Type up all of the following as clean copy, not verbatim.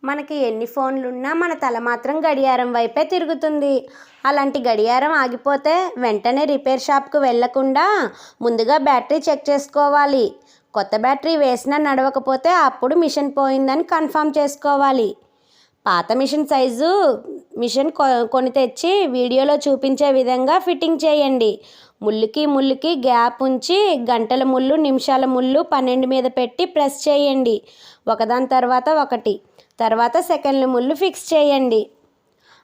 మనకి ఎన్ని ఫోన్లున్నా మన తల మాత్రం గడియారం వైపే తిరుగుతుంది. అలాంటి గడియారం ఆగిపోతే వెంటనే రిపేర్ షాప్కు వెళ్లకుండా ముందుగా బ్యాటరీ చెక్ చేసుకోవాలి. కొత్త బ్యాటరీ వేసినా నడవకపోతే అప్పుడు మిషన్ పోయిందని కన్ఫర్మ్ చేసుకోవాలి. పాత మిషన్ కొని తెచ్చి వీడియోలో చూపించే విధంగా ఫిట్టింగ్ చేయండి. ముళ్ళుకి గ్యాప్ ఉంచి గంటల ముళ్ళు, నిమిషాల ముళ్ళు 12 మీద పెట్టి ప్రెస్ చేయండి. ఒకదాని తర్వాత సెకండ్ల ముళ్ళు ఫిక్స్ చేయండి.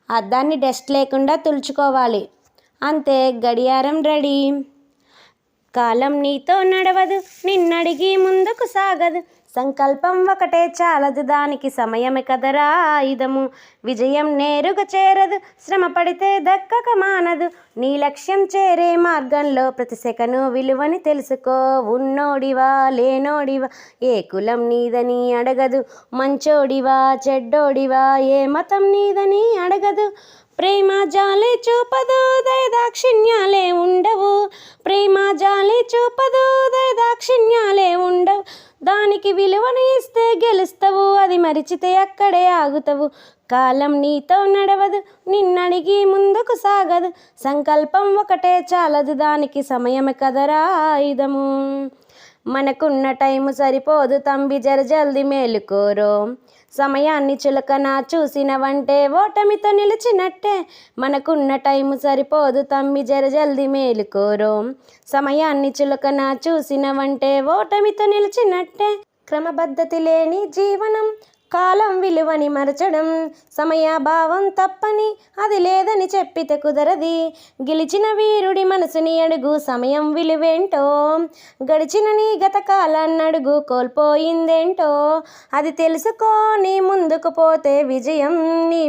అద్దాన్ని డస్ట్ లేకుండా తుడుచుకోవాలి. అంతే, గడియారం రెడీ. కాలం నీతో నడవదు, నిన్నడిగి ముందుకు సాగదు. సంకల్పం ఒకటే చాలదు, దానికి సమయమే కదరా ఆయుధము. విజయం నేరుగా చేరదు, శ్రమ పడితే దక్కక మానదు. నీ లక్ష్యం చేరే మార్గంలో ప్రతి సెకను విలువని తెలుసుకో. ఉన్నోడివా లేనోడివా, ఏ కులం నీదని అడగదు. మంచోడివా చెడ్డోడివా, ఏ మతం నీదని అడగదు. ప్రేమ జాలి చూపదు, దయదాక్షిణ్యాలే ఉండవు. ప్రేమ జాలి చూపదు, దయదాక్షిణ్యాలే ఉండవు. దానికి విలువను ఇస్తే గెలుస్తావు, అది మరిచితే అక్కడే ఆగుతావు. కాలం నీతో నడవదు, నిన్నడిగి ముందుకు సాగదు. సంకల్పం ఒకటే చాలదు, దానికి సమయమే కదరా ఆయుధము. మనకున్న టైము సరిపోదు తంబి, జల్ది మేలుకోరో. సమయాన్ని చులకన చూసినవంటే ఓటమితో నిలిచినట్టే. మనకున్న టైము సరిపోదు తంబి, జల్ది మేలుకోరో. సమయాన్ని చులకన చూసినవంటే ఓటమితో నిలిచినట్టే. క్రమబద్ధతి లేని జీవనం, కాలం విలువని మరచడం. సమయాభావం తప్పని, అది లేదని చెప్పితే కుదరది. గెలిచిన వీరుడి మనసుని అడుగు, సమయం విలువేంటో. గడిచిన నీ గత కాలాన్నడుగు, కోల్పోయిందేంటో. అది తెలుసుకొని ముందుకు పోతే విజయం నీ